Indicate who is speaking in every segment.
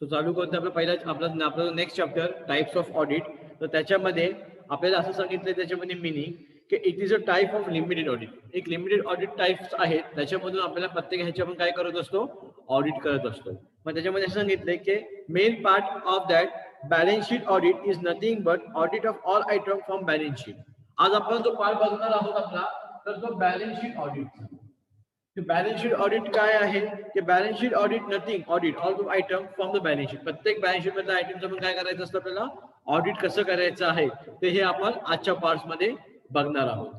Speaker 1: So चालू करतो आपला next chapter types of audit. तर त्याच्यामध्ये आपल्याला असं सांगितलं त्याच्यामध्ये मिनिंग की it is a type of limited audit. एक लिमिटेड ऑडिट टाइप्स आहेत त्याच्यामधून आपल्याला प्रत्येक ह्याच्या आपण काय करत असतो ऑडिट करत असतो. मग त्याच्यामध्ये असं सांगितलंय की main part of that balance sheet audit is nothing but audit of all item from balance sheet. आज आपण जो पार्ट बघणार आहोत आपला तर तो balance sheet audit. Balance sheet audit काय आहे की balance sheet audit nothing audit all the item from the balance sheet. प्रत्येक बॅलन्स शीट मधल्या आयटमचं आपण काय करायचं असतं आपल्याला ऑडिट कसं करायचं आहे ते हे आपण आजच्या पार्ट्स मध्ये बघणार आहोत.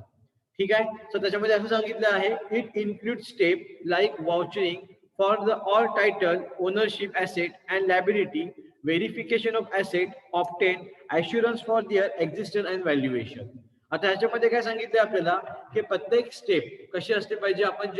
Speaker 1: ठीक आहे. सो त्याच्यामध्ये असं सांगितलं आहे it include step like vouchering for the all title ownership asset and liability verification of asset obtain assurance for their existence and valuation. आता ह्याच्यामध्ये काय सांगितलंय आपल्याला की प्रत्येक स्टेप कशी असते पाहिजे. आपण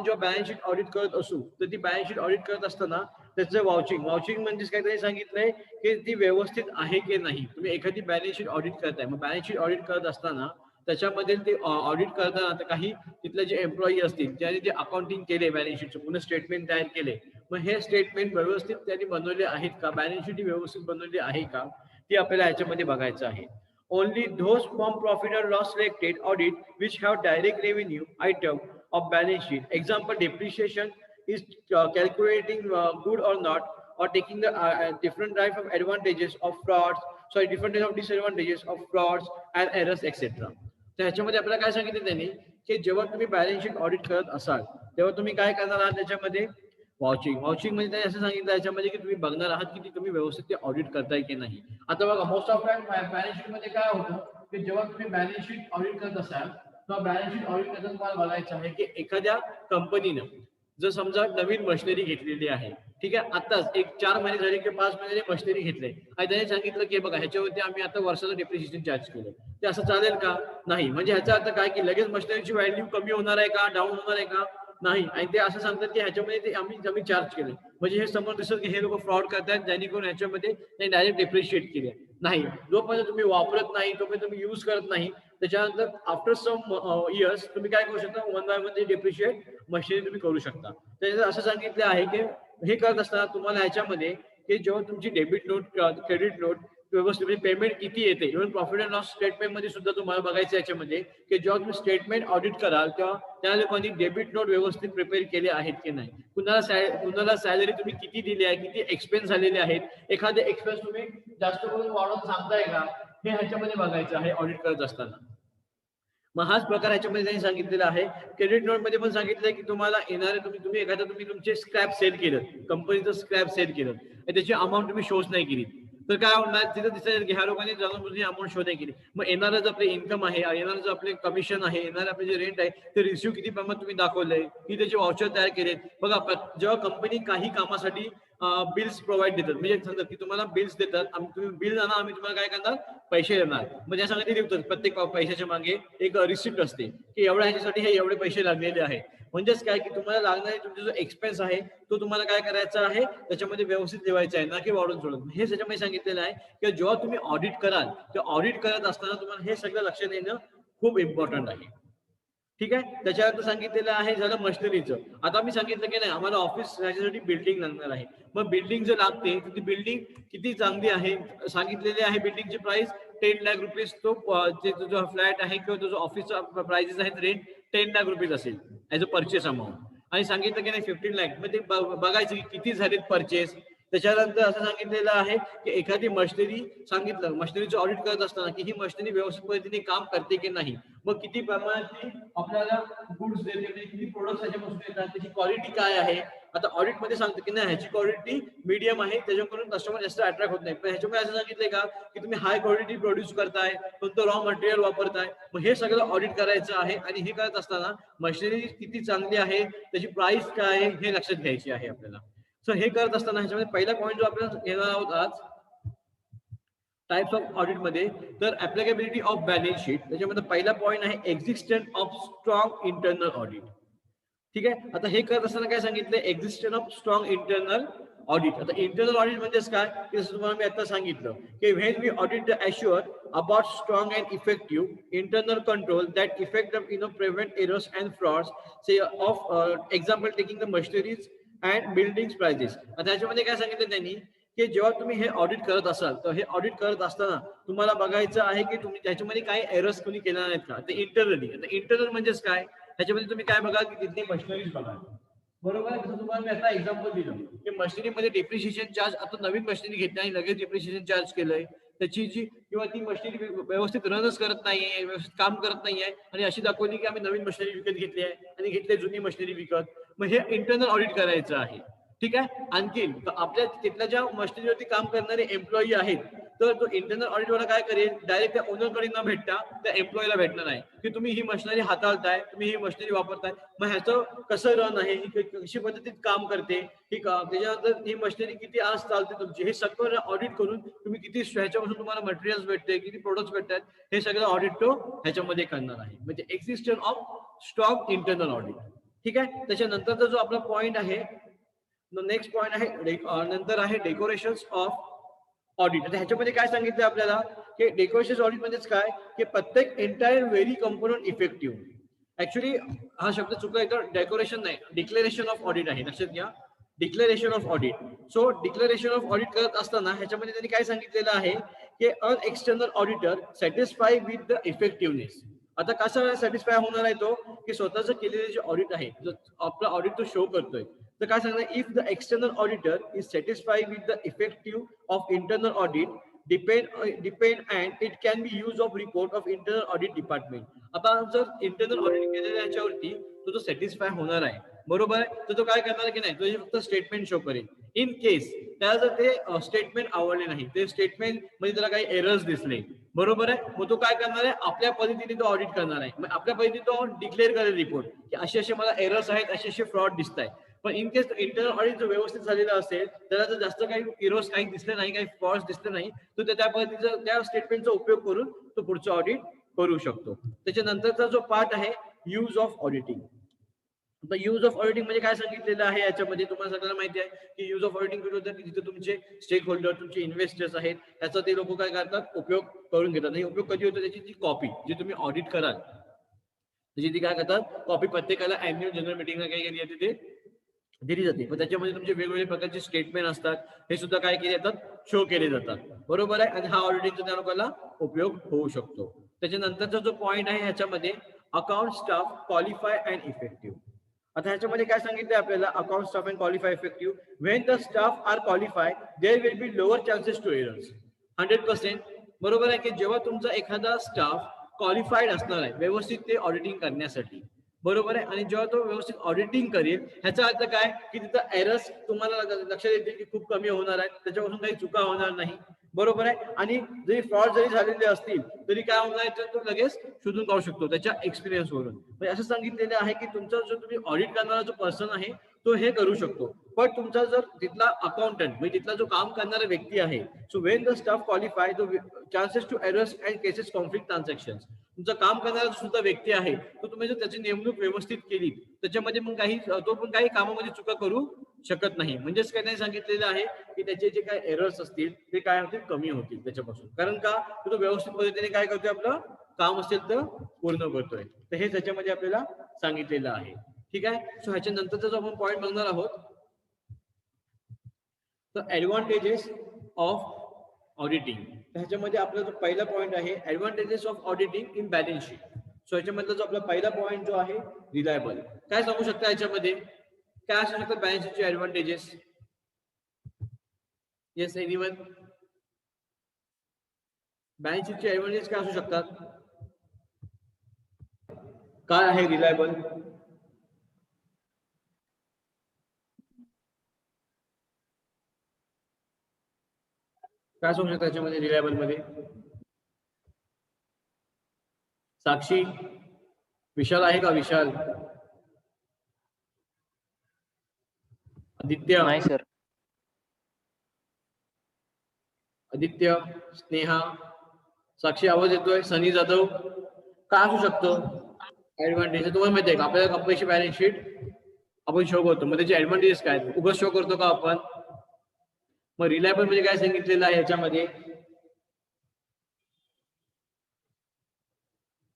Speaker 1: जेव्हा बॅलन्स शीट ऑडिट करत असू तर ती बॅलन्स शीट ऑडिट करत असताना त्याचं वाउचिंग म्हणजे काहीतरी सांगितलंय की ती व्यवस्थित आहे की नाही. तुम्ही एखादी बॅलन्स शीट ऑडिट करताय मग बॅलन्स शीट ऑडिट करत असताना त्याच्यामध्ये ते ऑडिट करताना काही तिथले जे एम्प्लॉई असतील ज्यांनी ते अकाउंटिंग केले बॅलन्स शीटचं पूर्ण स्टेटमेंट तयार केले मग हे स्टेटमेंट व्यवस्थित त्यांनी बनवले आहेत का बॅलन्स शीट व्यवस्थित बनवली आहे का ती आपल्याला ह्याच्यामध्ये बघायचं आहे. Only those from profit or loss related audit which have direct revenue item of balance sheet. Example, depreciation is calculating good or not, or taking the different type of advantages of frauds, different type of disadvantages of frauds and errors, etc. तर ह्याच्यामध्ये आपल्याला काय सांगितलं त्यांनी की जेव्हा तुम्ही balance sheet audit करत असाल तेव्हा तुम्ही काय करणार आहात त्याच्यामध्ये वॉचिंग म्हणजे त्यांनी असं सांगितलं याच्यामध्ये की तुम्ही बघणार आहात की तुम्ही व्यवस्थित ते ऑडिट करताय की नाही. आता बघा most of time balance sheet मध्ये काय होतं की जेव्हा तुम्ही बॅलन्स शीट ऑडिट करत असाल तेव्हा बॅलन्स शीट ऑडिट करताना तुम्हाला बघायचं आहे की एखाद्या कंपनीनं जर समजा नवीन मशिनरी घेतलेली आहे ठीक आहे आताच एक 4 महिने झाले किंवा 5 महिने मशिनरी घेतले आणि त्याने सांगितलं की बघा ह्याच्यावरती आम्ही आता वर्षाचं डेप्रिशिएशन चार्ज केलं ते असं चालेल का नाही. म्हणजे ह्याचा अर्थ काय की लगेच मशिनरीची व्हॅल्यू कमी होणार आहे का डाऊन होणार आहे का नाही. आणि ते असं सांगतात की ह्याच्यामध्ये ते आम्ही चार्ज केलं म्हणजे हे समोर दिसत की हे लोक फ्रॉड करतात जेणेकरून ह्याच्यामध्ये ते डायरेक्ट डेप्रिशिएट केले नाही. जोपर्यंत तुम्ही वापरत नाही तोपर्यंत तुम्ही यूज करत नाही त्याच्यानंतर आफ्टर सम इयर्स तुम्ही काय करू शकता 1 बाय 1 डेप्रिशिएट मशिनरी तुम्ही करू शकता. त्याच्यात असं सांगितलं आहे की हे करत असताना तुम्हाला ह्याच्यामध्ये की जेव्हा तुमची डेबिट नोट क्रेडिट नोट व्यवस्थित पेमेंट किती येते even profit and loss statement मध्ये सुद्धा तुम्हाला बघायचं याच्यामध्ये की जेव्हा तुम्ही स्टेटमेंट ऑडिट कराल तेव्हा त्या लोकांनी डेबिट नोट व्यवस्थित प्रिपेअर केले आहेत की नाही. कुणाला सॅलरी तुम्ही किती दिली आहे किती एक्सपेन्स झालेले आहेत एखादे एक्सपेन्स तुम्ही जास्त करून वाढवून सांगताय का हे ह्याच्यामध्ये बघायचं आहे ऑडिट करत असताना. मग हाच प्रकार ह्याच्यामध्ये त्यांनी सांगितलेला आहे. क्रेडिट नोट मध्ये पण सांगितलंय की तुम्हाला येणारे तुम्ही तुमचे स्क्रॅप सेल केलं कंपनीचं स्क्रॅप सेल केलं त्याची अमाऊंट तुम्ही शोज नाही केली तर काय होणार तिथं दिसेल की ह्या लोकांनी जाणून अमाऊंट शो नाही केली. मग येणारं जर आपले इन्कम आहे येणारं जर आपले कमिशन आहे येणारे आपले जे रेंट आहे ते रिसिव्ह किती प्रमाणात तुम्ही दाखवलंय की त्याचे वाउचर तयार केलेत. बघा जेव्हा कंपनी काही कामासाठी बिल्स प्रोव्हाइड देतात म्हणजे सांगतात की तुम्हाला बिल्स देतात तुम्ही बिल जाणार आम्ही तुम्हाला काय करणार पैसे देणार म्हणजे सांगते देतात प्रत्येक पैशाच्या मागे एक रिसिप्ट असते की एवढ्या ह्याच्यासाठी हे एवढे पैसे लागलेले आहेत. म्हणजेच काय की तुम्हाला लागणारे तुमचा जो एक्सपेन्स आहे तो तुम्हाला काय करायचा आहे त्याच्यामध्ये व्यवस्थित ठेवायचा आहे ना की वाढून सोडून. हे त्याच्यामध्ये सांगितलेलं आहे की जेव्हा तुम्ही ऑडिट कराल ते ऑडिट करत असताना तुम्हाला हे सगळं लक्षात येणं खूप इम्पॉर्टंट आहे. ठीक आहे. त्याच्यानंतर सांगितलेलं आहे झालं मशिनरीचं. आता मी सांगितलं की नाही आम्हाला ऑफिस ह्याच्यासाठी बिल्डिंग लागणार आहे. मग बिल्डिंग जर लागते तर ती बिल्डिंग किती चांगली आहे सांगितलेली आहे. बिल्डिंगची प्राइस 10 लाख रुपीज तो जो फ्लॅट आहे किंवा तो जो ऑफिसचा प्राइजेस आहेत रेंट 10 लाख रुपीज असेल ऍज अ परचेस अमाऊंट. आणि सांगितलं की नाही 15 लाख मग ते बघायचं की किती झालेत परचेस. त्याच्यानंतर असं सांगितलेलं आहे की एखादी मशिनरी सांगितलं मशिनरीचं ऑडिट करत असताना की ही मशिनरी व्यवस्थित पद्धतीने काम करते की नाही. मग किती प्रमाणात आपल्याला गुड्स देते म्हणजे किती प्रोडक्ट्स ह्याच्यापासून येतात त्याची क्वालिटी काय आहे. आता ऑडिट मध्ये सांगतो की नाही ह्याची क्वालिटी मीडियम आहे त्याच्याकडून कस्टमर जास्त अट्रॅक्ट होत नाही. पण ह्याच्यामध्ये असं सांगितलंय का की तुम्ही हाय क्वालिटी प्रोड्यूस करताय कोणतं रॉ मटेरियल वापरताय. मग हे सगळं ऑडिट करायचं आहे आणि हे करत असताना मशिनरी किती चांगली आहे त्याची प्राइस काय आहे हे लक्षात घ्यायची आहे आपल्याला. सो हे करत असताना ह्याच्यामध्ये पहिला पॉईंट जो आपल्याला घेणार आहोत आज टाइप्स ऑफ ऑडिट मध्ये तर ऍप्लिकेबिलिटी ऑफ बॅलन्स शीट त्याच्यामध्ये पहिला पॉईंट आहे existence of strong internal audit. ठीक आहे. आता हे करत असताना काय सांगितलं existence of strong internal audit. आता इंटरनल ऑडिट म्हणजेच काय की जसं तुम्हाला मी आता सांगितलं की when we audit the assure about strong and effective internal control that effect prevent errors and frauds say of example taking the machineries and building prices. आता याच्यामध्ये काय सांगितलं त्यांनी की जेव्हा तुम्ही हे ऑडिट करत असाल तर हे ऑडिट करत असताना तुम्हाला बघायचं आहे की तुम्ही त्याच्यामध्ये काही एरर्स तुम्ही केल्या नाहीत का, ते इंटरनली. आता इंटरनल म्हणजेच काय, त्याच्यामध्ये तुम्ही काय बघा की तिथली मशिनरीज बघा. बरोबर आहे. जसं तुम्हाला मी आता एक्झाम्पल दिलं की मशिनरीमध्ये डिप्रिशिएशन चार्ज, आता नवीन मशिनरी घेतली आणि लगेच डिप्रिशिएशन चार्ज केलंय, त्याची जी किंवा ती मशिनरी व्यवस्थित रनच करत नाहीये, व्यवस्थित काम करत नाहीये आणि अशी दाखवली की आम्ही नवीन मशिनरी विकत घेतली आहे आणि घेतली जुनी मशिनरी विकत. मग हे इंटरनल ऑडिट करायचं आहे. ठीक आहे. आणखी आपल्या तिथल्या ज्या मशिनरीवरती काम करणारे एम्प्लॉई आहेत तर तो इंटरनल ऑडिट वाला काय करेल, डायरेक्ट त्या ओनरकडे न भेटता त्या एम्प्लॉईला भेटणार आहे की तुम्ही ही मशिनरी हाताळताय, तुम्ही ही मशिनरी वापरताय, मग ह्याचं कसं रन आहे, ही कशी पद्धतीत काम करते, ठीक आहे, त्याच्यानंतर ही मशिनरी किती आज चालते तुमची, हे सगळं ऑडिट करून तुम्ही किती ह्याच्यापासून तुम्हाला मटेरियल्स भेटते, किती प्रोडक्ट्स भेटतात, हे सगळं ऑडिट तो ह्याच्यामध्ये करणार आहे. म्हणजे existence of stock internal audit. ठीक आहे. त्याच्यानंतरचा जो आपला पॉईंट आहे, नेक्स्ट पॉईंट आहे नंतर आहे डेकोरेशन्स ऑफ ऑडिट. आता ह्याच्यामध्ये काय सांगितलं आपल्याला की डेकोरेशन ऑडिट म्हणजेच काय की प्रत्येक entire very component effective. Actually हा शब्द चुकला इथं, डेकोरेशन नाही, डिक्लेरेशन ऑफ ऑडिट आहे, लक्षात घ्या. Declaration of audit. So declaration of audit करत असताना ह्याच्यामध्ये त्यांनी काय सांगितलेलं आहे की an external auditor satisfy with the effectiveness. आता कसं सॅटिस्फाय होणार आहे तो की स्वतःच केलेले जे ऑडिट आहे, आपला ऑडिट तो शो करतोय, तर काय सांगणार, if the external auditor is satisfy with the effective of internal audit depend and it can be use of report of internal audit department. आता जर इंटरनल ऑडिट केलेल्या याच्यावरती तो सॅटिस्फाय होणार आहे, बरोबर आहे, तर तो काय करणार की नाही, तो फक्त स्टेटमेंट शो करेल. इन केस त्याला जर ते स्टेटमेंट आवडले नाही, ते स्टेटमेंट म्हणजे त्याला काही एरर्स दिसले, बरोबर आहे, मग तो काय करणार आहे, आपल्या पद्धतीने तो ऑडिट करणार आहे. मग आपल्या पद्धतीने तो डिक्लेअर करेल रिपोर्ट की असे असे मला एरर्स आहेत, असे असे फ्रॉड दिसत आहेत. पण इन केस इंटरनल ऑडिट जर व्यवस्थित झालेलं असेल, त्याला जर जास्त काही एरर्स काही दिसले नाही, काही फ्रॉड्स दिसले नाही, तर त्या पद्धतीचा त्या स्टेटमेंटचा उपयोग करून तो पुढचं ऑडिट करू शकतो. त्याच्यानंतरचा जो पार्ट आहे यूज ऑफ ऑडिटिंग. आता यूज ऑफ ऑडिटिंग म्हणजे काय सांगितलेलं आहे याच्यामध्ये तुम्हाला सगळ्यांना माहिती आहे की यूज ऑफ ऑडिटिंग कुठे होतं की जिथे तुमचे स्टेक होल्डर, तुमचे इन्व्हेस्टर्स आहेत, त्याचा ते लोक काय करतात, उपयोग करून घेतात. आणि उपयोग कधी होतो, त्याची जी कॉपी जी तुम्ही ऑडिट कराल त्याची ती काय करतात, कॉपी प्रत्येकाला अॅन्युअल जनरल मीटिंगला काय केली जाते, ते दिली जाते. पण त्याच्यामध्ये तुमचे वेगवेगळे प्रकारचे स्टेटमेंट असतात, हे सुद्धा काय केले जातात, शो केले जातात, बरोबर आहे. आणि हा ऑडिटिंगचा त्या लोकांना उपयोग होऊ शकतो. त्याच्यानंतरचा जो पॉईंट आहे ह्याच्यामध्ये account staff qualify and effective. आता ह्याच्यामध्ये काय सांगितलं आपल्याला, account staff and qualify effective. When the staff are qualify there will be lower chances to errors. 100%. बरोबर आहे की जेव्हा तुमचा एखादा स्टाफ क्वालिफाईड असणार आहे व्यवस्थित ते ऑडिटिंग करण्यासाठी, बरोबर आहे, आणि जेव्हा तो व्यवस्थित ऑडिटिंग करेल, ह्याचा अर्थ काय की तिथं एरर्स तुम्हाला लक्षात येतील की खूप कमी होणार आहेत, त्याच्यापासून काही चुका होणार नाही, बरोबर आहे. आणि जरी फ्रॉड जरी झालेले असतील तरी काय होणार आहे, तर तो लगेच शोधून काढू शकतो त्याच्या एक्सपिरियन्स वरून. म्हणजे असं सांगितलेलं आहे की तुमचा जो तुम्ही ऑडिट करणारा जो पर्सन आहे तो हे करू शकतो. पण तुमचा जर तिथला अकाउंटंट म्हणजे तिथला जो काम करणारा व्यक्ती आहे, so when the staff qualify the chances to errors and cases conflict transactions. तुमचं काम करणारा सुद्धा व्यक्ती आहे तो तुम्ही जर त्याची नेमणूक व्यवस्थित केली त्याच्यामध्ये मग काही तो पण काही कामामध्ये चुका करू शकत नाही. म्हणजेच काय नाही सांगितलेलं आहे की त्याचे जे काही एरर्स असतील ते काय होतील, कमी होतील त्याच्यापासून. कारण का, तो व्यवस्थित पद्धतीने काय करतोय, आपलं काम असेल तर पूर्ण करतोय. तर हे त्याच्यामध्ये आपल्याला सांगितलेलं आहे. ठीक आहे. सो ह्याच्या नंतरचा जो आपण पॉईंट बघणार आहोत, तर ऍडव्हान्टेजेस ऑफ ऑडिटिंग. ह्याच्यामध्ये आपला जो पहिला पॉईंट आहे advantages of auditing in balance sheet. So ह्याच्यामधला जो आपला पहिला पॉईंट जो आहे रिलायबल. काय सांगू शकता याच्यामध्ये, काय असू शकतात बॅलन्स शीटचे ऍडव्हान्टेजेस? Yes anyone? बॅलन्स शीटचे ऍडव्हान्टेज काय असू शकतात? काय आहे रिलायबल? काय सांगू शकता याच्यामध्ये रिलायबल मध्ये? साक्षी, विशाल आहे का? विशाल, आदित्य?
Speaker 2: नाही सर.
Speaker 1: आदित्य, स्नेहा, साक्षी आवाज येतोय? सनी जाधव, काय असू शकतं ऍडव्हान्टेज? तुम्हाला माहिती आहे का आपल्याला कंपनीची बॅलन्स शीट आपण शो करतो, मग त्याचे ऍडव्हान्टेजेस काय? उगाच शो करतो का आपण? मग रिलायबल म्हणजे काय सांगितलेलं आहे याच्यामध्ये?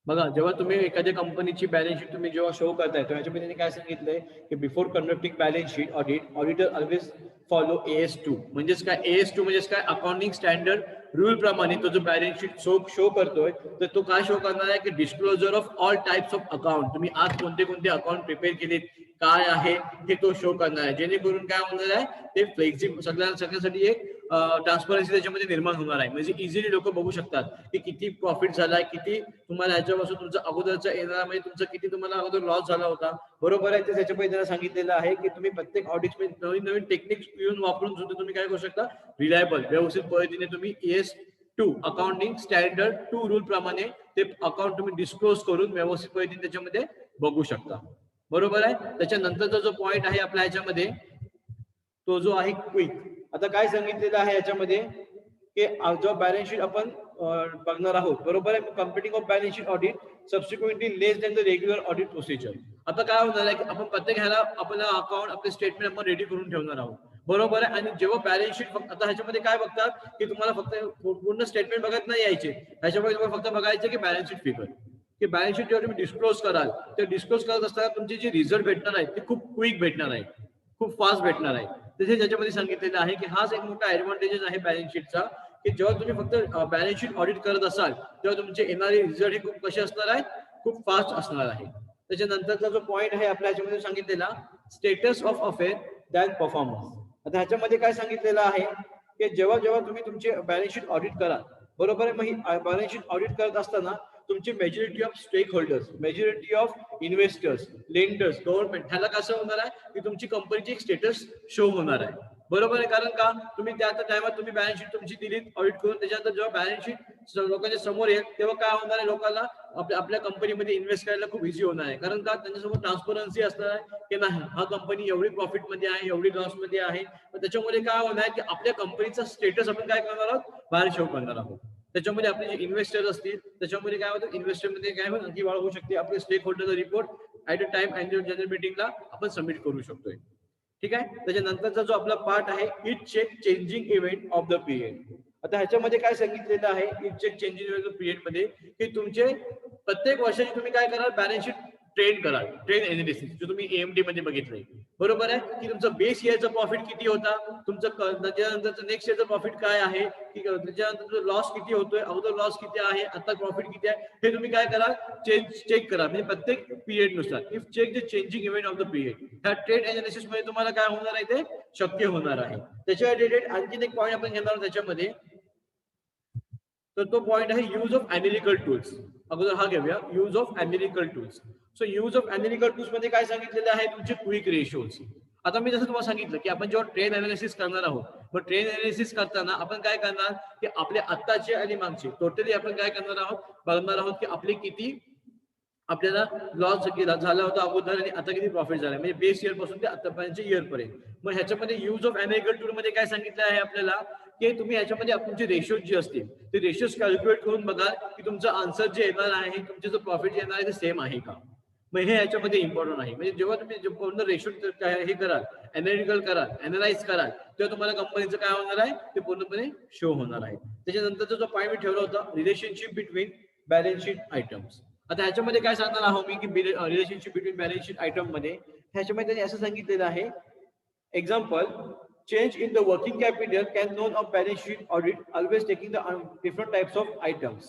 Speaker 1: बघा, जेव्हा तुम्ही एखाद्या कंपनीची बॅलन्स शीट तुम्ही जेव्हा शो करताय तेव्हा ह्याच्यामध्ये त्यांनी काय सांगितलंय की before conducting balance sheet auditor always follow AS2. म्हणजेच काय, AS2 म्हणजेच काय, अकाउंटिंग स्टँडर्ड रूल प्रमाणे तो जो बॅलन्स शीट शो करतोय तर तो काय शो करणार आहे की disclosure of all types of account. तुम्ही आज कोणते कोणते अकाउंट प्रिपेअर केलेत, काय आहे हे तो शो करणार आहे, जेणेकरून काय होणार आहे ते फ्लेक्झिबल सगळ्यांसाठी एक ट्रान्सपरन्सी त्याच्यामध्ये निर्माण होणार आहे. म्हणजे इझिली लोक बघू शकतात की किती प्रॉफिट झालाय, किती तुम्हाला ह्याच्यापासून तुमचा अगोदरचा येणारा म्हणजे तुमचा किती तुम्हाला अगोदर लॉस झाला होता. बरोबर आहे. ते त्याच्यामध्ये त्यांना सांगितलेलं आहे की तुम्ही प्रत्येक ऑडिट नवीन नवीन टेक्निक्स येऊन वापरून सुद्धा तुम्ही काय करू शकता, रिलायबल व्यवस्थित पद्धतीने तुम्ही AS2 अकाउंटिंग स्टँडर्ड 2 रूल प्रमाणे ते अकाउंट तुम्ही डिस्क्लोज करून व्यवस्थित पद्धतीने त्याच्यामध्ये बघू शकता. बरोबर आहे. त्याच्यानंतरचा जो पॉइंट आहे आपल्या ह्याच्यामध्ये तो जो आहे क्विक. आता काय सांगितलेलं आहे याच्यामध्ये की जो बॅलन्स शीट आपण बघणार आहोत, बरोबर आहे, computing of balance sheet audit subsequently less than the regular audit procedure. आता काय होणार आहे की आपण प्रत्येक ह्याला आपला अकाउंट आपले स्टेटमेंट आपण रेडी करून ठेवणार आहोत. बरोबर आहे. आणि जेव्हा बॅलन्स शीट आता ह्याच्यामध्ये काय बघतात की तुम्हाला फक्त पूर्ण स्टेटमेंट बघत नाही यायचे, ह्याच्यामध्ये तुम्हाला फक्त बघायचे की बॅलन्स शीट फिगर, की बॅलन्स शीट जेव्हा तुम्ही डिस्क्लोज कराल ते डिस्क्लोज करत असताना तुमचे जे रिझल्ट भेटणार आहे ते खूप क्विक भेटणार आहे, खूप फास्ट भेटणार आहे. तसेच याच्यामध्ये सांगितलेलं आहे की हाच एक मोठा ऍडव्हान्टेजेस आहे बॅलन्स शीटचा, की जेव्हा तुम्ही फक्त बॅलन्स शीट ऑडिट करत असाल तेव्हा तुमचे येणारे रिझल्ट हे खूप कसे असणार आहेत, खूप फास्ट असणार आहे. त्याच्यानंतरचा जो पॉइंट आहे आपल्या ह्याच्यामध्ये सांगितलेला status of affair than performance. आता ह्याच्यामध्ये काय सांगितलेलं आहे की जेव्हा जेव्हा तुम्ही तुमचे बॅलन्स शीट ऑडिट कराल, बरोबर आहे, मग ही बॅलन्स शीट ऑडिट करत असताना तुमची majority of stake holders, majority of investors, lenders, government ह्याला कसं होणार आहे की तुमची कंपनीची एक स्टेटस शो होणार आहे. बरोबर आहे. कारण का, तुम्ही त्या टायमात तुम्ही बॅलन्स शीट तुमची दिली ऑडिट करून, त्याच्यानंतर जेव्हा बॅलन्स शीट लोकांच्या समोर येईल तेव्हा काय होणार आहे, लोकांना आपल्या कंपनीमध्ये इन्व्हेस्ट करायला खूप इझी होणार आहे. कारण का, त्यांच्यासमोर ट्रान्सपरन्सी असणार आहे की नाही, हा कंपनी एवढी प्रॉफिट मध्ये आहे, एवढी लॉस मध्ये आहे. त्याच्यामुळे काय होणार की आपल्या कंपनीचा स्टेटस आपण काय करणार आहोत, बाहेर शो करणार आहोत. त्याच्यामध्ये आपले जे इन्व्हेस्टर असतील त्याच्यामध्ये काय होतं, इन्व्हेस्टरमध्ये काय होईल, आणखी वाढ होऊ शकते. आपले स्टेक होल्डरचा report at a time annual general मीटिंगला आपण सबमिट करू शकतोय. ठीक आहे. त्याच्यानंतरचा जो आपला पार्ट आहे it check changing event of the period. आता ह्याच्यामध्ये काय सांगितलेलं आहे it check changing event of the period मध्ये, की तुमचे प्रत्येक वर्षाची तुम्ही काय कराल, बॅलन्स शीट ट्रेंड कराल, ट्रेंड एनालिसिस जो तुम्ही AMD मध्ये बघितलंय. बरोबर आहे. की तुमचा बेस इयरचा प्रॉफिट किती होता, तुमचं त्याच्यानंतरचं नेक्स्ट इयरचं प्रॉफिट काय आहे, की त्याच्यानंतर लॉस किती होतोय, अगोदर लॉस किती आहे, आता प्रॉफिट किती आहे, हे तुम्ही काय कराल, चेक करा. म्हणजे प्रत्येक पिरियड नुसार if check the changing event of the period, ह्या ट्रेड एनालिसिस मध्ये तुम्हाला काय होणार आहे, ते शक्य होणार आहे. त्याच्या रिलेटेड आणखीन एक पॉईंट आपण घेणार त्याच्यामध्ये, तर तो पॉइंट आहे यूज ऑफ अॅनालिटिकल टूल्स. अगोदर हा घेऊया, use of analytical tools. So use of analytical tools मध्ये काय सांगितलेलं आहे, तुमचे क्विक रेशोज. आता मी जसं तुम्हाला सांगितलं की आपण जेव्हा ट्रेन अनालिसिस करणार आहोत, मग ट्रेन अनालिसिस करताना आपण काय करणार की आपले आत्ताचे आणि मागचे टोटली आपण काय करणार आहोत, बघणार आहोत की आपले किती आपल्याला लॉस झाला होता अगोदर आणि आता किती प्रॉफिट झाला, म्हणजे बेस इयर पासून ते आतापर्यंतच्या इयर पर्यंत. मग ह्याच्यामध्ये यूज ऑफ अॅनालिटिकल टूल मध्ये काय सांगितलं आहे आपल्याला, की तुम्ही ह्याच्यामध्ये तुमचे रेशोज जे असतील ते रेशोज कॅल्क्युलेट करून बघा की तुमचं आन्सर जे येणार आहे, तुमचे जो प्रॉफिट येणार आहे ते सेम आहे का. मग हे ह्याच्यामध्ये इम्पॉर्टंट आहे. म्हणजे जेव्हा तुम्ही पूर्ण रेशो हे कराल, अॅनालिटिकल कराल, अॅनालाइज कराल, तेव्हा तुम्हाला कंपनीचं काय होणार आहे ते पूर्णपणे शो होणार आहे. त्याच्यानंतरचा जो पॉईंट मी ठेवला होता, relationship between balance sheet items. आता ह्याच्यामध्ये काय सांगणार आहोत मी की relationship between balance sheet item मध्ये ह्याच्यामध्ये त्यांनी असं सांगितलेलं आहे, example, change in the working capital can known of balance sheet audit always taking the different types of items.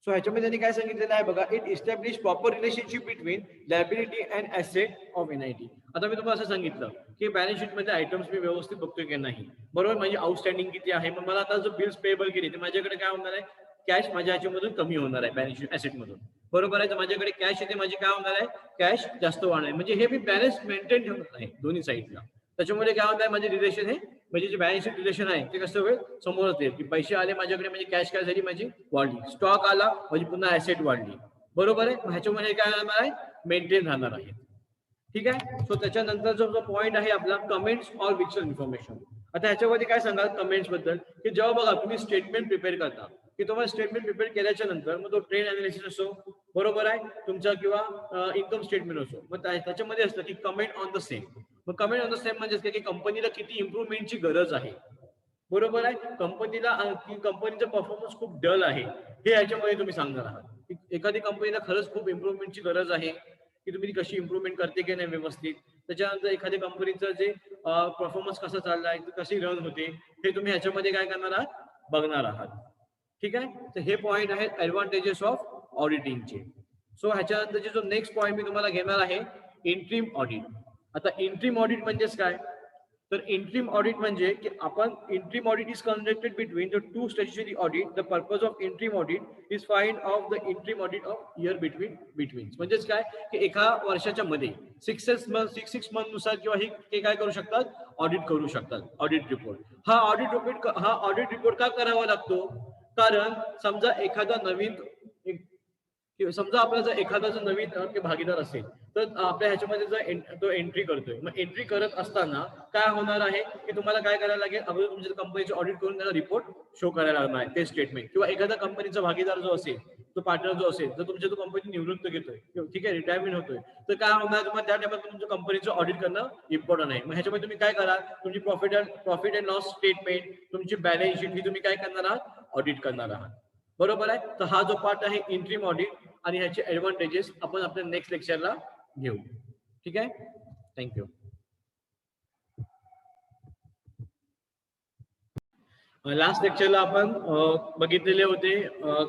Speaker 1: So ह्याच्यामध्ये त्यांनी काय सांगितलेलं आहे बघा, it establish proper relationship between liability and asset of NIT. आता मी तुम्हाला असं सांगितलं की बॅलन्स शीट मध्ये आयटम्स मी व्यवस्थित बघतोय की नाही, बरोबर, म्हणजे आउटस्टँडिंग किती आहे. मग मला आता जर बिल्स पेबल केली तर माझ्याकडे काय होणार आहे, कॅश माझ्या ह्याच्यामधून कमी होणार आहे बॅलन्स शीट ऍसेट मधून. बरोबर आहे. तर माझ्याकडे कॅश येते, माझी काय होणार आहे, कॅश जास्त वाढणार आहे. म्हणजे हे मी बॅलन्स मेंटेन ठेवणार आहे दोन्ही साईडला. त्याच्यामुळे काय होणार आहे, माझे रिलेशन हे म्हणजे जे बॅलन्स शीट रिलेशन आहे ते कसं होईल, समोरच येईल की पैसे आले माझ्याकडे म्हणजे कॅश काय झाली माझी वाढली, स्टॉक आला म्हणजे पुन्हा ऍसेट वाढली. बरोबर आहे. ह्याच्यामध्ये काय राहणार आहे, मेंटेन राहणार आहे. ठीक आहे. सो त्याच्यानंतर जो पॉईंट आहे आपला कमेंट्स ऑर विक्सल इन्फॉर्मेशन. आता ह्याच्यामध्ये काय सांगाल कमेंट्स बद्दल, की जेव्हा बघा तुम्ही स्टेटमेंट प्रिपेअर करता, की तुम्हाला स्टेटमेंट प्रिपेअर केल्याच्या नंतर मग तो ट्रेड अनालिसिस असो, बरोबर आहे, तुमचा किंवा इन्कम स्टेटमेंट असो, मग त्याच्यामध्ये असतं की कमेंट ऑन द सेम. मग कमेंट ऑन द सेम म्हणजे की कंपनीला किती इम्प्रुव्हमेंटची गरज आहे. बरोबर आहे. कंपनीचा परफॉर्मन्स खूप डल आहे हे ह्याच्यामध्ये तुम्ही सांगणार आहात. एखादी कंपनीला खरंच खूप इम्प्रुव्हमेंटची गरज आहे की तुम्ही कशी इम्प्रुव्हमेंट करते की नाही व्यवस्थित. त्याच्यानंतर एखाद्या कंपनीचं जे परफॉर्मन्स कसा चाललाय, कशी रन होते, हे तुम्ही ह्याच्यामध्ये काय करणार आहात, बघणार आहात. ठीक आहे. तर हे पॉईंट आहेत ऍडव्हान्टेजेस ऑफ ऑडिटिंगचे. सो ह्याच्यानंतरचे जो नेक्स्ट पॉईंट मी तुम्हाला घेणार आहे इंट्रीम ऑडिट. आता इंट्रीम ऑडिट म्हणजेच काय, तर इंट्रीम ऑडिट म्हणजे की आपण interim audit is conducted between the two statutory audit. The purpose of interim audit is find of the interim audit of year between म्हणजेच काय की एका वर्षाच्या मध्ये 6 मंथ नुसार किंवा हे काय करू शकतात, ऑडिट करू शकतात. ऑडिट रिपोर्ट हा ऑडिट रिपोर्ट का करावा लागतो, कारण समजा एखादा नवीन समजा आपला जर एखादा जर नवीन भागीदार असेल तर आपल्या ह्याच्यामध्ये जर तो एंट्री करतोय, मग एंट्री करत असताना काय होणार आहे की तुम्हाला काय करायला लागेल, अगोदर तुमच्या कंपनीचे ऑडिट करून त्याला रिपोर्ट शो करायला लागणार आहे, ते स्टेटमेंट. किंवा एखादा कंपनीचा भागीदार जो असेल, तो पार्टनर जो असेल, जर तुमच्या तो कंपनी निवृत्त घेतोय, ठीक आहे, रिटायरमेंट होतोय, तर काय होणार, तुम्हाला त्या टाइमात तुमच्या कंपनीचं ऑडिट करणं इम्पॉर्टंट आहे. मग ह्याच्यामध्ये तुम्ही काय करा, तुमची प्रॉफिट अँड लॉस स्टेटमेंट, तुमची बॅलन्स शीट ही तुम्ही काय करणार आहात, ऑडिट करणार आहात. बरोबर आहे. तर हा जो पार्ट आहे इंट्रीम ऑडिट आणि ह्याचे ऍडव्हान्टेजेस आपण आपल्या नेक्स्ट लेक्चरला घेऊ. ठीक आहे. थँक्यू. लास्ट लेक्चरला आपण बघितलेले होते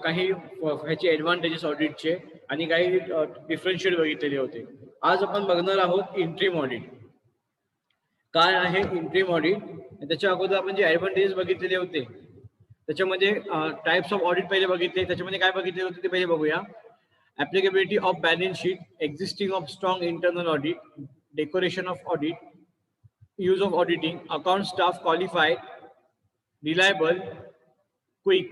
Speaker 1: काही ह्याचे ऍडव्हान्टेजेस ऑडिटचे आणि काही डिफरन्शिएट बघितलेले होते. आज आपण बघणार आहोत इंट्रीम ऑडिट. काय आहे इंट्रीम ऑडिट, त्याच्या अगोदर आपण जे ऍडव्हान्टेजेस बघितलेले होते त्याच्यामध्ये टाइप्स ऑफ ऑडिट पहिले बघितले, त्याच्यामध्ये काय बघितले होते ते पहिले बघूया. Applicability of balance sheet, existing of strong internal audit, declaration of audit, use of auditing, account staff qualified, reliable, quick,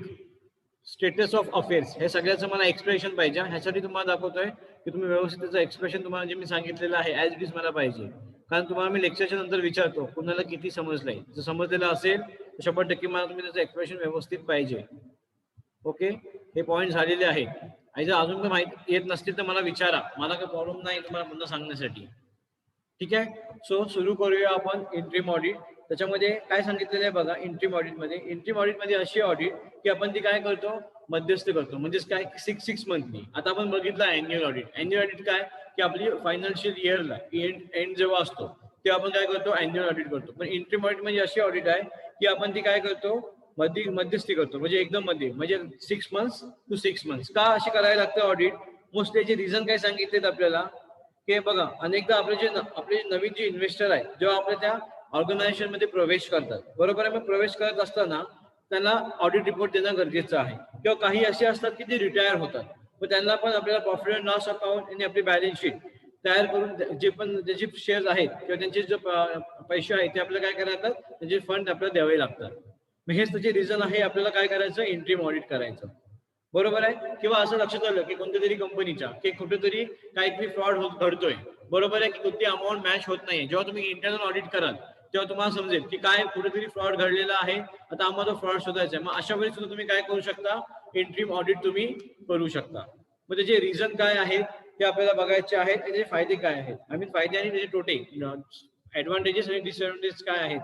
Speaker 1: status of affairs. हे सगळ्याचं मला एक्सप्रेशन पाहिजे. ह्यासाठी तुम्हाला दाखवतोय की तुम्ही व्यवस्थित त्याचं एक्सप्रेशन तुम्हाला जे मी सांगितलेलं आहे ॲज इट इज मला पाहिजे, कारण तुम्हाला मी लेक्चरच्या नंतर विचारतो कुणाला किती समजलंय. जर समजलेलं असेल तर 100% मला तुम्ही त्याचं एक्सप्रेशन व्यवस्थित पाहिजे. ओके, हे पॉईंट झालेले आहेत. आणि जर अजून पण माहिती येत नसतील तर मला विचारा, मला काही प्रॉब्लेम नाही तुम्हाला पुन्हा सांगण्यासाठी. ठीक आहे. सो सुरू करूया आपण इंट्रीम ऑडिट. त्याच्यामध्ये काय सांगितलेलं आहे बघा इंट्रीम ऑडिटमध्ये अशी ऑडिट की आपण ती काय करतो, मध्यस्थ करतो. म्हणजेच काय, 6 मंथली. आता आपण बघितलं अॅन्युअल ऑडिट. अॅन्युअल ऑडिट काय की आपली फायनान्शियल इयरला एंड जेव्हा असतो तेव्हा आपण काय करतो, अॅन्युअल ऑडिट करतो. पण इंट्रीम ऑडिट म्हणजे अशी ऑडिट आहे की आपण ती काय करतो, मध्यस्थी करतो. म्हणजे एकदम मध्ये, म्हणजे 6 months to 6 months. का अशी करायला लागतं ऑडिट, मोस्टली याचे रिझन काय सांगितलेत आपल्याला की बघा, अनेकदा आपले नवीन जे इन्व्हेस्टर आहे जेव्हा आपल्या त्या ऑर्गनायझेशन मध्ये प्रवेश करतात, बरोबर आहे, मग प्रवेश करत असताना त्यांना ऑडिट रिपोर्ट देणं गरजेचं आहे. किंवा काही असे असतात की ते रिटायर होतात, मग त्यांना पण आपल्याला प्रॉफिट अँड लॉस अकाउंट आणि आपली बॅलन्स शीट तयार करून जे पण त्याचे शेअर्स आहेत किंवा त्यांचे जे पैसे आहेत ते आपल्याला काय करायला लागतात, त्यांचे फंड आपल्याला द्यावे लागतात. मग हेच त्याचे रिझन आहे आपल्याला काय करायचं, इंट्रीम ऑडिट करायचं. बरोबर आहे. किंवा असं लक्षात आलं की कोणत्या तरी कंपनीच्या की कुठेतरी काहीतरी फ्रॉड घडतोय, बरोबर आहे, की कोणती अमाऊंट मॅच होत नाही. जेव्हा तुम्ही इंटरनल ऑडिट कराल तेव्हा तुम्हाला समजेल की काय कुठेतरी फ्रॉड घडलेला आहे, आता आम्हाला फ्रॉड शोधायचा आहे. मग अशा वेळी सुद्धा तुम्ही काय करू शकता, इंट्रीम ऑडिट तुम्ही करू शकता. मग त्याचे रिझन काय आहेत ते आपल्याला बघायचे आहेत, त्याचे फायदे काय आहेत, आय मीन फायदे आणि त्याचे तोटे, ऍडव्हान्टेजेस आणि डिसएडव्हान्टेजेस काय आहेत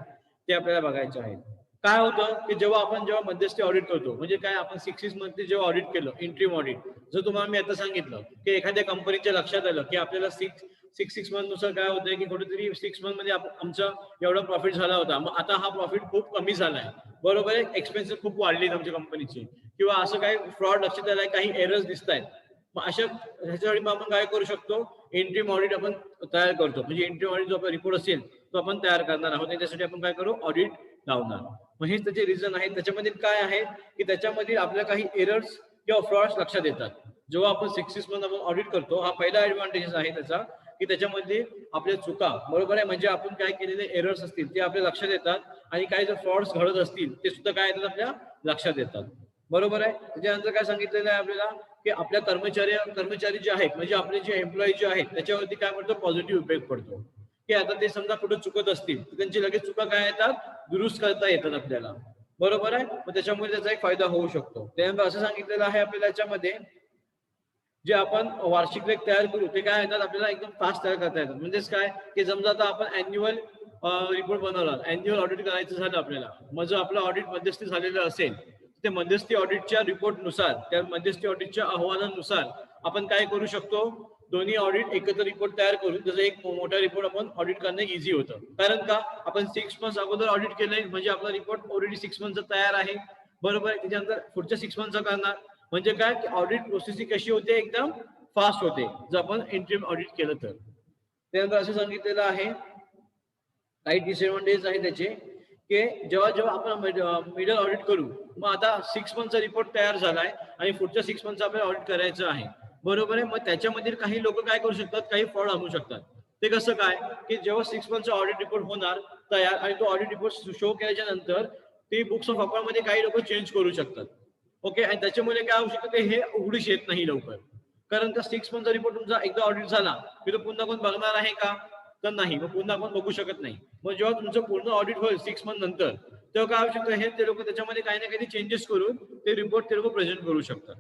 Speaker 1: ते आपल्याला बघायचे आहेत. काय होतं की जेव्हा मध्यस्थी ऑडिट करतो, म्हणजे काय, आपण 6 मंथली जेव्हा ऑडिट केलं इंट्रीम ऑडिट, जर तुम्हाला मी आता सांगितलं की एखाद्या कंपनीच्या लक्षात आलं की आपल्याला 6 मंथ नुसार काय होतंय की कुठेतरी 6 मंथ मध्ये आमचा एवढा प्रॉफिट झाला होता, मग आता हा प्रॉफिट खूप कमी झालाय, बरोबर आहे, एक्सपेन्सेस खूप वाढली आमच्या कंपनीची, किंवा असं काही फ्रॉड लक्षात आलाय, काही एरर्स दिसत आहेत, मग अशा ह्याच्यासाठी मग आपण काय करू शकतो, इंट्रीम ऑडिट आपण तयार करतो. म्हणजे इंट्रीम ऑडिट जो आपला रिपोर्ट असेल तो आपण तयार करणार आहोत. त्याच्यासाठी आपण काय करू, ऑडिट लावणार. मग हेच त्याचे रिझन आहे. त्याच्यामध्ये काय आहे की त्याच्यामध्ये आपल्या काही एरर्स किंवा फ्रॉड्स लक्षात येतात जेव्हा आपण 6 मंथ आपण ऑडिट करतो. हा पहिला ऍडव्हान्टेज आहे त्याचा की त्याच्यामध्ये आपल्या चुका, बरोबर आहे, म्हणजे आपण काय केलेले एरर्स असतील ते आपल्या लक्षात येतात आणि काही जर फ्रॉड्स घडत असतील ते सुद्धा काय येतात आपल्या लक्षात येतात, बरोबर आहे. त्याच्यानंतर काय सांगितलेलं आहे आपल्याला की आपल्या कर्मचारी जे आहेत, म्हणजे आपले जे एम्प्लॉई जे आहेत त्याच्यावरती काय पडतो, पॉझिटिव्ह इफेक्ट पडतो. की आता ते समजा कुठे चुकत असतील तर त्यांची लगेच चुका काय येतात, दुरुस्त करता येतात आपल्याला, बरोबर आहे. मग त्याच्यामुळे त्याचा एक फायदा होऊ शकतो. त्यानंतर असं सांगितलेलं आहे आपल्याला याच्यामध्ये, जे आपण वार्षिक लेख तयार करू ते काय येतात आपल्याला एकदम फास्ट तयार करता येतात. म्हणजेच काय की समजा आता आपण अॅन्युअल रिपोर्ट बनवला, अॅन्युअल ऑडिट करायचं झालं आपल्याला, मग जर आपलं ऑडिट मध्यस्थी झालेलं असेल ते मध्यस्थी ऑडिटच्या रिपोर्टनुसार, त्या मध्यस्थी ऑडिटच्या अहवालानुसार आपण काय करू शकतो, दोन्ही ऑडिट एकत्र रिपोर्ट तयार करून त्याचा एक मोठा रिपोर्ट आपण ऑडिट करणं इझी होतं. कारण का, आपण 6 मंथ्स अगोदर ऑडिट केलंय म्हणजे आपला रिपोर्ट ऑलरेडी 6 मंथचा तयार आहे. बरोबर आहे. त्याच्यानंतर पुढच्या 6 मंथचा करणार म्हणजे काय, की ऑडिट प्रोसेसिंग कशी होते, एकदम फास्ट होते जर आपण इंटरिम ऑडिट केलं तर. त्यानंतर असं सांगितलेलं आहे, काही डिसएडव्हान्टेज आहे त्याचे, की जेव्हा जेव्हा आपण मिडल ऑडिट करू, मग आता 6 मंथचा रिपोर्ट तयार झालाय आणि पुढच्या 6 मंथचा आपल्याला ऑडिट करायचं आहे. बरोबर आहे. मग त्याच्यामध्ये काही लोक काय करू शकतात, काही फ्रॉड आणू शकतात. ते कसं काय, की जेव्हा 6 मंथचा ऑडिट रिपोर्ट होणार तयार आणि तो ऑडिट रिपोर्ट शो केल्याच्या नंतर ते बुक्स ऑफ अकाउंट मध्ये काही लोक चेंज करू शकतात. ओके. आणि त्याच्यामुळे काय होऊ शकतं, हे उघडीस येत नाही लवकर. कारण का 6 मंथचा रिपोर्ट तुमचा एकदा ऑडिट झाला की तो पुन्हा कोण बघणार आहे का, तर नाही. मग पुन्हा कोण बघू शकत नाही. मग जेव्हा तुमचं पूर्ण ऑडिट होईल 6 मंथ नंतर, तेव्हा काय होऊ शकतं, हे ते लोक त्याच्यामध्ये काही ना काही चेंजेस करून ते रिपोर्ट ते लोक प्रेझेंट करू शकतात.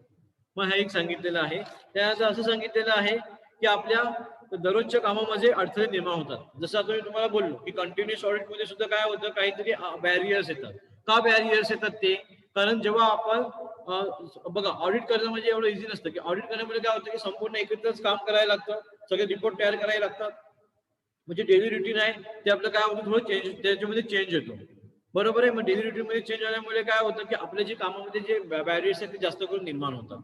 Speaker 1: मग हे एक सांगितलेलं आहे. त्यानंतर असं सांगितलेलं आहे की आपल्या दररोजच्या कामामध्ये अडथळे निर्माण होतात. जसं आता मी तुम्हाला बोललो की कंटिन्युअस ऑडिट मध्ये सुद्धा काय होतं, काहीतरी बॅरियर्स येतात. का बॅरियर्स येतात ते, कारण जेव्हा आपण बघा, ऑडिट करणं म्हणजे एवढं इझी नसतं. की ऑडिट करण्यामध्ये काय होतं, की संपूर्ण एकत्रच काम करायला लागतं, सगळे रिपोर्ट तयार करायला लागतात. म्हणजे डेली रुटीन आहे ते आपलं काय होतं, थोडं चेंज त्याच्यामध्ये चेंज येतो. बरोबर आहे. मग डेली रुटीन मध्ये चेंज झाल्यामुळे काय होतं, की आपल्या जे कामामध्ये जे बॅरियर्स आहेत ते जास्त करून निर्माण होतात.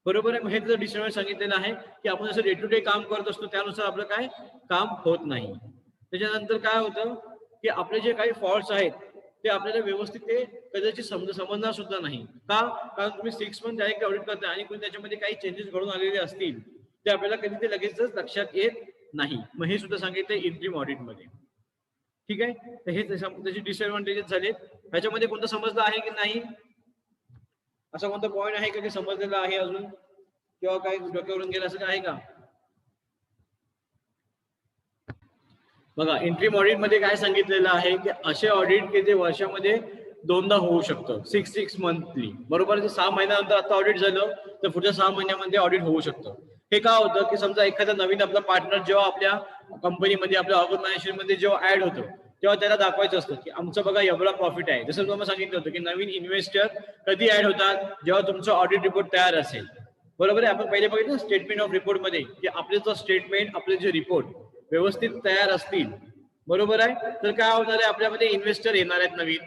Speaker 1: बरोबर आहे. मग हे जर डिसएडव्हान्टेज सांगितलेलं आहे, की आपण जसं डे टू डे काम करत असतो त्यानुसार आपलं काय काम होत नाही. त्याच्यानंतर काय होतं, की आपले जे काही फॉल्ट्स आहेत ते आपल्याला व्यवस्थित ते कदाचित समजणार सुद्धा नाही. का, कारण तुम्ही 6 मंथ डायरेक्ट ऑडिट करताय आणि कोणी त्याच्यामध्ये काही चेंजेस घडून आलेले असतील ते आपल्याला कधी ते लगेचच लक्षात येत नाही. मग हे सुद्धा सांगितलंय इंटरिम ऑडिट मध्ये. ठीक आहे. तर हे त्याचे डिसएडव्हान्टेजेस झालेत. ह्याच्यामध्ये कोणतं समजलं आहे की नाही, असा कोणता पॉईंट आहे का की समजलेला आहे अजून, किंवा काय डोक्यावरून गेलं असं आहे का? बघा, इंटरिम ऑडिट मध्ये काय सांगितलेलं आहे, की असे ऑडिट की जे वर्षामध्ये दोनदा होऊ शकतं, 6 मंथली. बरोबर. 6 महिन्यानंतर आता ऑडिट झालं तर पुढच्या 6 महिन्यामध्ये ऑडिट होऊ शकतं. हे का होतं, की समजा एखादा नवीन आपला पार्टनर जेव्हा आपल्या कंपनीमध्ये, आपल्या ऑर्गनायझेशन मध्ये जेव्हा ऍड होतो, तेव्हा त्याला दाखवायचं असतं की आमचं बघा एवढा प्रॉफिट आहे. जसं तुम्हाला सांगितलं होतं की नवीन इन्व्हेस्टर कधी ऍड होतात, जेव्हा तुमचं ऑडिट रिपोर्ट तयार असेल. बरोबर आहे. आपण पहिले बघितलं स्टेटमेंट ऑफ रिपोर्ट मध्ये, की आपले जो स्टेटमेंट, आपले जे रिपोर्ट व्यवस्थित तयार असतील, बरोबर आहे, तर काय होणार आहे, आपल्यामध्ये इन्व्हेस्टर येणार आहेत नवीन.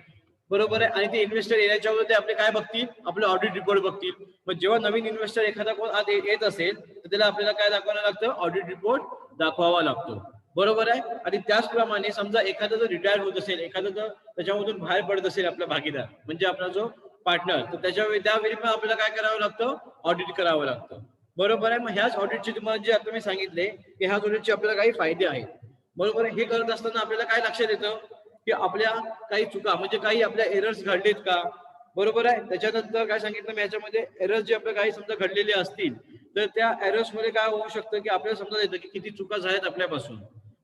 Speaker 1: बरोबर आहे. आणि ते इन्व्हेस्टर येण्याच्या अगोदर ते आपले काय बघतील, आपले ऑडिट रिपोर्ट बघतील. मग जेव्हा नवीन इन्व्हेस्टर एखादा कोण आत येत असेल तर त्याला आपल्याला काय दाखवायला लागतं, ऑडिट रिपोर्ट दाखवावा लागतो. बरोबर आहे. आणि त्याचप्रमाणे समजा एखादा जर रिटायर होत असेल, एखादा जर त्याच्यामधून बाहेर पडत असेल आपला भागीदार म्हणजे आपला जो पार्टनर, तर त्यावेळी पण आपल्याला काय करावं लागतं, ऑडिट करावं लागतं. बरोबर आहे. मग ह्याच ऑडिटचे तुम्हाला जे आता मी सांगितले, की ह्याच ऑडिटचे आपल्याला काही फायदे आहेत. बरोबर आहे. हे करत असताना आपल्याला काय लक्षात येतं, की आपल्या काही चुका म्हणजे काही आपल्या एरर्स घडलेत का. बरोबर आहे. त्याच्यानंतर काय सांगितलं मी याच्यामध्ये, एरर्स जे आपल्या काही समजा घडलेले असतील तर त्या एरर्स मध्ये काय होऊ शकतं, की आपल्याला समजा येतं की किती चुका झाल्यात आपल्यापासून.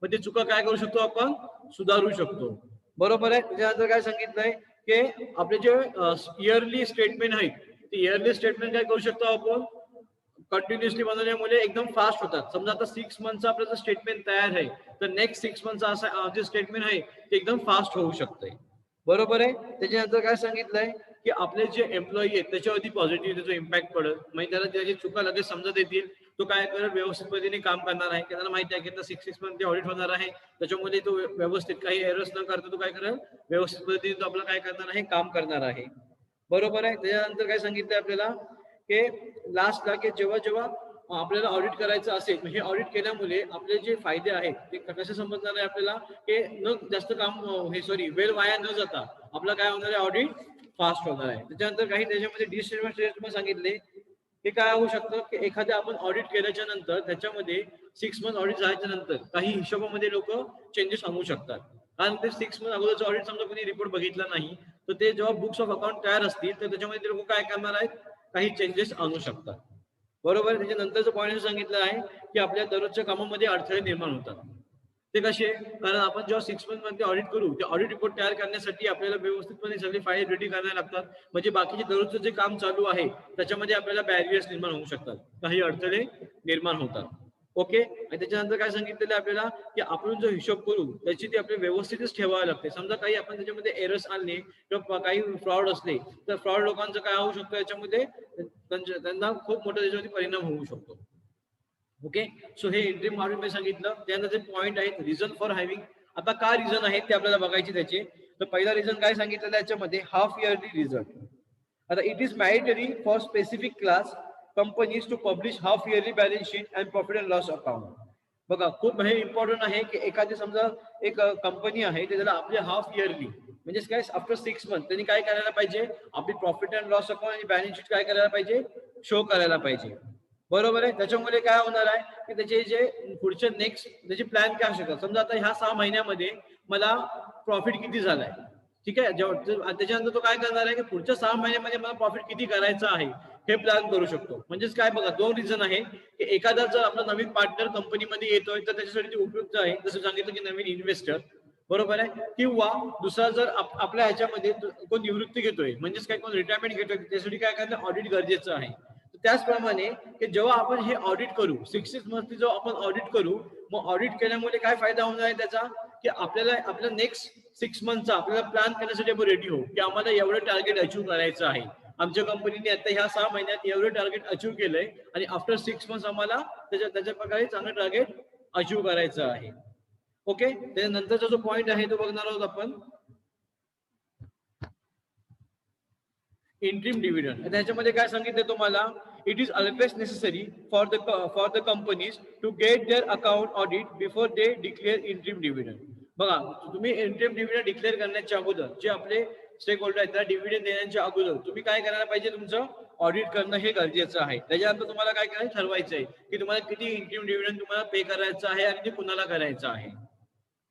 Speaker 1: मग ते चुका काय करू शकतो, आपण सुधारू शकतो. बरोबर आहे. त्याच्यानंतर काय सांगितलंय, की आपले जे इयरली स्टेटमेंट आहेत, ते इयरली स्टेटमेंट काय करू शकतो आपण, कंटिन्युअसली बनवल्यामुळे एकदम फास्ट होतात. समजा आता 6 मंथचा आपलं स्टेटमेंट तयार आहे, तर नेक्स्ट 6 मंथचा असं जे स्टेटमेंट आहे ते एकदम फास्ट होऊ शकतंय. बरोबर आहे. त्याच्यानंतर काय सांगितलंय, की आपले जे एम्प्लॉई आहेत त्याच्यावरती पॉझिटिव्ह त्याचा इम्पॅक्ट पडेल. म्हणजे त्याला त्याची चुका लगेच समजत येतील, तो काय करेल, व्यवस्थित पद्धतीने काम करणार आहे. त्याला माहिती आहे की आता 6 मंथ ऑडिट होणार आहे, त्याच्यामध्ये तो व्यवस्थित काही एरर्स न करता तो काय करेल, व्यवस्थित पद्धतीने तो आपलं काय करणार आहे, काम करणार आहे. बरोबर आहे. त्याच्यानंतर काय सांगितलंय आपल्याला, की लास्टला की जेव्हा जेव्हा आपल्याला ऑडिट करायचं असेल, हे ऑडिट केल्यामुळे आपले जे फायदे आहेत ते कसे समजणार आहे आपल्याला, की न जास्त काम वेळ वाया न जाता आपलं काय होणार आहे, ऑडिट फास्ट होणार आहे. त्याच्यानंतर काही त्याच्यामध्ये डिसएडव्हान्टेज सांगितले, हे काय होऊ शकतं, की एखाद्या आपण ऑडिट केल्याच्या नंतर त्याच्यामध्ये 6 मंथ ऑडिट झाल्याच्या नंतर काही हिशोबामध्ये लोक चेंजेस आणू शकतात. कारण ते 6 मंथ अगोदरचं ऑडिट समजा कोणी रिपोर्ट बघितला नाही, तर ते जेव्हा बुक्स ऑफ अकाउंट तयार असतील तर त्याच्यामध्ये ते लोक काय करणार आहेत, काही चेंजेस आणू शकतात. बरोबर. त्याच्यानंतरचं पॉईंट सांगितलं आहे, की आपल्या दररोजच्या कामामध्ये अडथळे निर्माण होतात. ते कसे, कारण आपण जेव्हा 6 मंथ मध्ये ऑडिट करू, ते ऑडिट रिपोर्ट तयार करण्यासाठी आपल्याला व्यवस्थितपणे सगळी फाईल रेडी करायला लागतात. म्हणजे बाकीचे दररोजचं जे काम चालू आहे त्याच्यामध्ये आपल्याला बॅरियर्स निर्माण होऊ शकतात, काही अडथळे निर्माण होतात. ओके. आणि त्याच्यानंतर काय सांगितलेलं आहे आपल्याला की आपण जो हिशोब करू त्याची ती आपल्याला व्यवस्थितच ठेवावी लागते. समजा काही आपण त्याच्यामध्ये एरर्स आणले किंवा काही फ्रॉड असले तर फ्रॉड लोकांचं काय होऊ शकतं याच्यामध्ये त्यांना खूप मोठा त्याच्यामध्ये परिणाम होऊ शकतो. ओके. सो हे इंट्रीम ऑडिट मी सांगितलं. त्यानंतर पॉईंट आहेत रिझन फॉर हॅव्हिंग. आता काय रिझन आहेत ते आपल्याला बघायचे त्याचे. तर पहिला रिझन काय सांगितलेलं याच्यामध्ये हाफ इयरली रिझल्ट. आता it is mandatory for specific class companies to publish half yearly balance sheet and profit and loss account. बघा खूप हे इम्पॉर्टंट आहे की एखादी समजा एक कंपनी आहे त्याला आपले हाफ इयरली म्हणजे काय आफ्टर 6 मंथ त्यांनी काय करायला पाहिजे आपली प्रॉफिट अँड लॉस अकाउंट आणि बॅलन्स शीट काय करायला पाहिजे शो करायला पाहिजे. बरोबर आहे. त्याच्यामुळे काय होणार आहे की त्याचे जे पुढचे नेक्स्ट त्याचे प्लॅन काय असू शकतात. समजा आता ह्या 6 महिन्यामध्ये मला प्रॉफिट किती झालाय ठीक आहे. त्याच्यानंतर तो काय करणार आहे की पुढच्या 6 महिन्यामध्ये मला प्रॉफिट किती करायचं आहे हे प्लॅन करू शकतो. म्हणजेच काय बघा 2 रिझन आहे की एखादा जर आपला नवीन पार्टनर कंपनीमध्ये येतोय तर त्याच्यासाठी ते उपयुक्त आहे जसं सांगितलं की नवीन इन्व्हेस्टर बरोबर आहे. किंवा दुसरा जर आपल्या ह्याच्यामध्ये कोण निवृत्ती घेतोय म्हणजेच काय कोण रिटायरमेंट घेतोय त्यासाठी काय करणं ऑडिट गरजेचं आहे. त्याचप्रमाणे की जेव्हा आपण हे ऑडिट करू 6 मंथली जेव्हा आपण ऑडिट करू मग ऑडिट केल्यामुळे काय फायदा होणार आहे त्याचा की आपल्याला आपल्या नेक्स्ट 6 मंथचा आपल्याला प्लॅन करण्यासाठी आपण रेडी होऊ की आम्हाला एवढं टार्गेट अचीव्ह करायचं आहे. आमच्या कंपनीने आता ह्या 6 महिन्यात एवढं टार्गेट अचीव्ह केलंय आणि आफ्टर 6 मंथ्स आम्हाला त्याच्या प्रकारे चांगलं टार्गेट अचीव्ह करायचं आहे. ओके. त्यानंतरचा जो पॉइंट आहे तो बघणार आहोत आपण इंट्रीम डिव्हिडंड. त्याच्यामध्ये काय सांगितलं तुम्हाला it is always necessary for the companies to get their account audit before they declare interim dividend. बघा तुम्ही इंट्रीम डिव्हिडंड डिक्लेअर करण्याच्या अगोदर जे आपले स्टेक होल्डर आहेत त्या डिव्हिडंड देण्याच्या अगोदर तुम्ही काय करायला पाहिजे तुमचं ऑडिट करणं हे गरजेचं आहे. त्याच्यानंतर तुम्हाला काय करायचं ठरवायचं आहे की तुम्हाला किती इंट्रीम डिव्हिडंड तुम्हाला पे करायचं आहे आणि ते कुणाला करायचं आहे.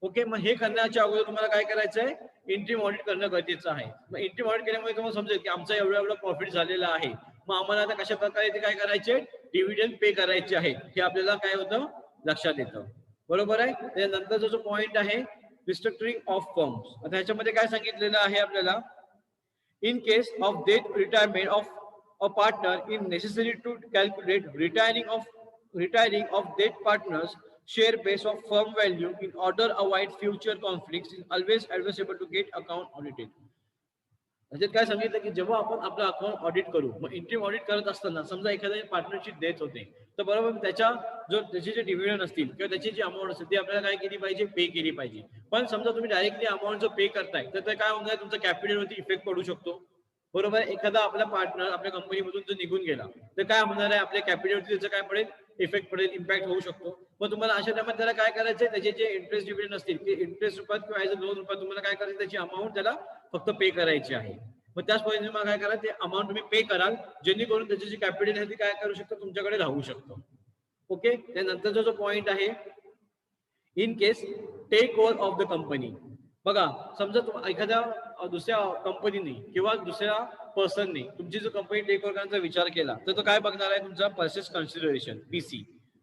Speaker 1: ओके. मग हे करण्याच्या अगोदर तुम्हाला काय करायचं आहे इंट्रीम ऑडिट करणं गरजेचं आहे. मग इंट्रीम ऑडिट केल्यामुळे तुम्हाला समजेल की आमचा एवढा प्रॉफिट झालेला आहे मग आम्हाला आता कशा प्रकारे ते काय करायचे डिव्हिडंड पे करायचे आहे हे आपल्याला काय होतं लक्षात येतं. बरोबर आहे. त्यानंतरचा जो पॉइंट आहे रिस्ट्रक्चरिंग ऑफ फर्म्स. आता ह्याच्यामध्ये काय सांगितलेलं आहे आपल्याला in case of death retirement of a partner is necessary to calculate retiring of dead partners share base of firm value in order avoid future conflicts is always advisable to get account audited. त्याच्यात काय सांगितलं की जेव्हा आपण आपलं account audit करू मग interim audit करत असताना समजा एखाद्या पार्टनरची डेथ होते तर बरोबर त्याचे जे डिव्हिडंड असतील किंवा त्याची जी अमाऊंट असते ती आपल्याला काय केली पाहिजे पे केली पाहिजे. पण समजा तुम्ही डायरेक्टली अमाऊंट जो पे करताय तर ते काय होणार तुमच्या कॅपिटलवरती इफेक्ट पडू शकतो. बरोबर. एखादा आपला पार्टनर आपल्या कंपनीमधून जर निघून गेला तर काय होणार आहे आपल्या कॅपिटलवरती त्याचा काय पडेल इफेक्ट पडेल इम्पॅक्ट होऊ शकतो. मग तुम्हाला अशा टाइमात त्याला काय करायचंय त्याचे जे इंटरेस्ट डिव्हिडंड असतील ते इंटरेस्ट रुपयात किंवा ऍज अ लोन रुपयात तुम्हाला काय करायचं त्याची अमाऊंट त्याला फक्त पे करायची आहे. मग त्याच पद्धतीने तुम्हाला काय करा ते अमाऊंट तुम्ही पे कराल जेणेकरून त्याची जी कॅपिटल आहे ती काय करू शकतो तुमच्याकडे राहू शकतो. ओके. त्यानंतरचा जो पॉइंट आहे in case take over of the company. बघा समजा एखाद्या दुसऱ्या कंपनीने किंवा दुसऱ्या पर्सनने तुमची जो कंपनी टेक ओव्हर करण्याचा विचार केला तर तो काय बघणार आहे तुमचा पर्चेस कन्सिडरेशन पीसी.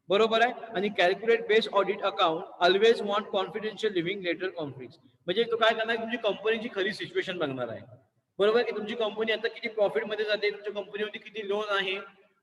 Speaker 1: बरोबर आहे. आणि calculate based audit account always want confidential living letter conflict. म्हणजे तो काय करणार तुमची कंपनीची खरी सिच्युएशन बघणार आहे. बरोबर की तुमची कंपनी आता किती प्रॉफिट मध्ये जाते तुमच्या कंपनीवरती किती लोन आहे.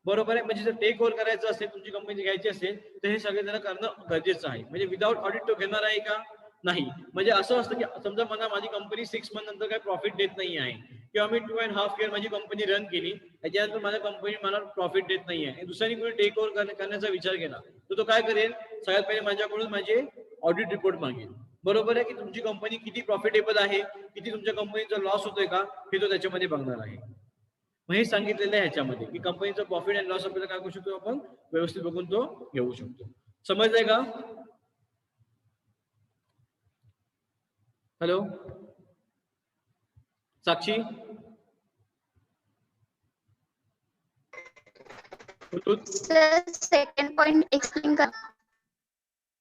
Speaker 1: बरोबर आहे. म्हणजे जर टेक ओव्हर करायचं असेल तुमची कंपनी घ्यायची असेल तर हे सगळे जण करणं गरजेचं आहे. म्हणजे विदाउट ऑडिट तो घेणार आहे का नाही. म्हणजे असं असतं की समजा मला माझी कंपनी 6 मंथ नंतर काही प्रॉफिट देत नाही आहे किंवा मी 2.5 इयर माझी कंपनी रन केली त्याच्यानंतर माझ्या कंपनी मला प्रॉफिट देत नाही आहे दुसऱ्याने कोणी टेक ओव्हर करण्याचा विचार केला तर तो काय करेल सगळ्यात पहिले माझ्याकडून माझे ऑडिट रिपोर्ट मागेल. बरोबर आहे की तुमची कंपनी किती प्रॉफिटेबल आहे किती तुमच्या कंपनीचा लॉस होतोय का हे तो त्याच्यामध्ये बघणार आहे. मग हे सांगितलेलं आहे ह्याच्यामध्ये की कंपनीचा प्रॉफिट अँड लॉस आपल्याला काय करू शकतो आपण व्यवस्थित बघून तो घेऊ शकतो. समजलंय का. Hello Sakshi
Speaker 2: second point explain कर.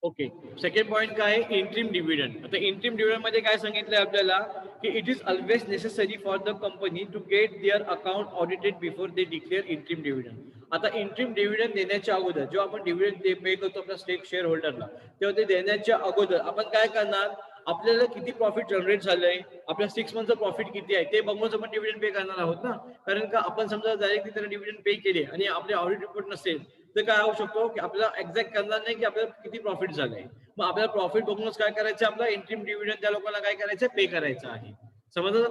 Speaker 1: ओके. सेकंड पॉइंट काय आहे इंट्रीम डिव्हिडंड. आता इंट्रीम डिव्हिडंड मध्ये काय सांगितलंय आपल्याला की it is always necessary for the company to get their account audited before they declare interim dividend. आता इंट्रीम डिव्हिडंड देण्याच्या अगोदर जेव्हा आपण डिव्हिडंड पे करतो आपल्या स्टेक शेअर होल्डरला तेव्हा ते देण्याच्या अगोदर आपण काय करणार आपल्याला किती प्रॉफिट जनरेट झालंय आपल्या 6 मंथचं प्रॉफिट किती आहे ते बघूनच आपण डिव्हिडंड पे करणार आहोत ना. कारण का आपण समजा डायरेक्टली त्याला डिव्हिडंड पे केले आणि आपले ऑडिट रिपोर्ट नसेल तर काय होऊ शकतो की आपल्याला एक्झॅक्ट करणार नाही की आपल्याला किती प्रॉफिट झालंय. मग आपल्याला प्रॉफिट बघूनच काय करायचं, आपला इंटरिम डिव्हिडंड त्या लोकांना काय करायचं, पे करायचं आहे. समजलं?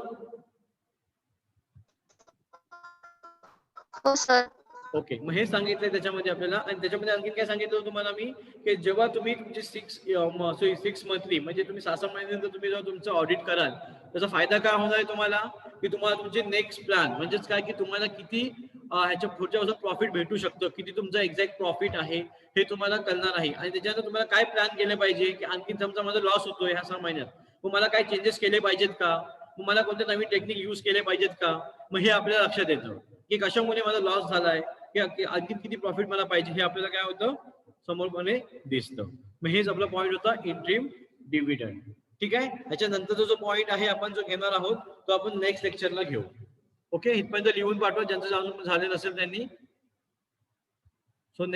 Speaker 2: हो सर.
Speaker 1: ओके, मग हे सांगितलंय त्याच्यामध्ये आपल्याला. आणि त्याच्यामध्ये आणखी काय सांगितलं तुम्हाला मी, की जेव्हा तुम्ही तुमची 6 मंथली म्हणजे तुम्ही 6 महिन्यानंतर तुम्ही जेव्हा तुमचं ऑडिट कराल, त्याचा फायदा काय होणार आहे तुम्हाला, की तुम्हाला तुमचे नेक्स्ट प्लॅन म्हणजेच काय, की तुम्हाला किती ह्याच्या पुढच्या वर्षात प्रॉफिट भेटू शकतं, किती तुमचं एक्झॅक्ट प्रॉफिट आहे हे तुम्हाला कळणार आहे. आणि त्याच्यानंतर तुम्हाला काय प्लॅन केले पाहिजे, की आणखी समजा माझा लॉस होतोय ह्या 6 महिन्यात, मग मला काय चेंजेस केले पाहिजेत का, मग मला कोणते नवीन टेक्निक यूज केले पाहिजेत का. मग हे आपल्याला लक्षात येतं की कशामुळे माझा लॉस झालाय, की आणखी किती प्रॉफिट मला पाहिजे, हे आपल्याला काय होतं समोरपणे दिसतं. मग हेच आपला पॉईंट होता इंटरिम डिव्हिडंड. ठीक आहे, त्याच्यानंतरचा जो पॉईंट आहे आपण जो घेणार आहोत तो आपण नेक्स्ट लेक्चरला घेऊ. ओके, इथपर्यंत लिहून पाठवा ज्यांचं अजून झाले नसेल त्यांनी. सो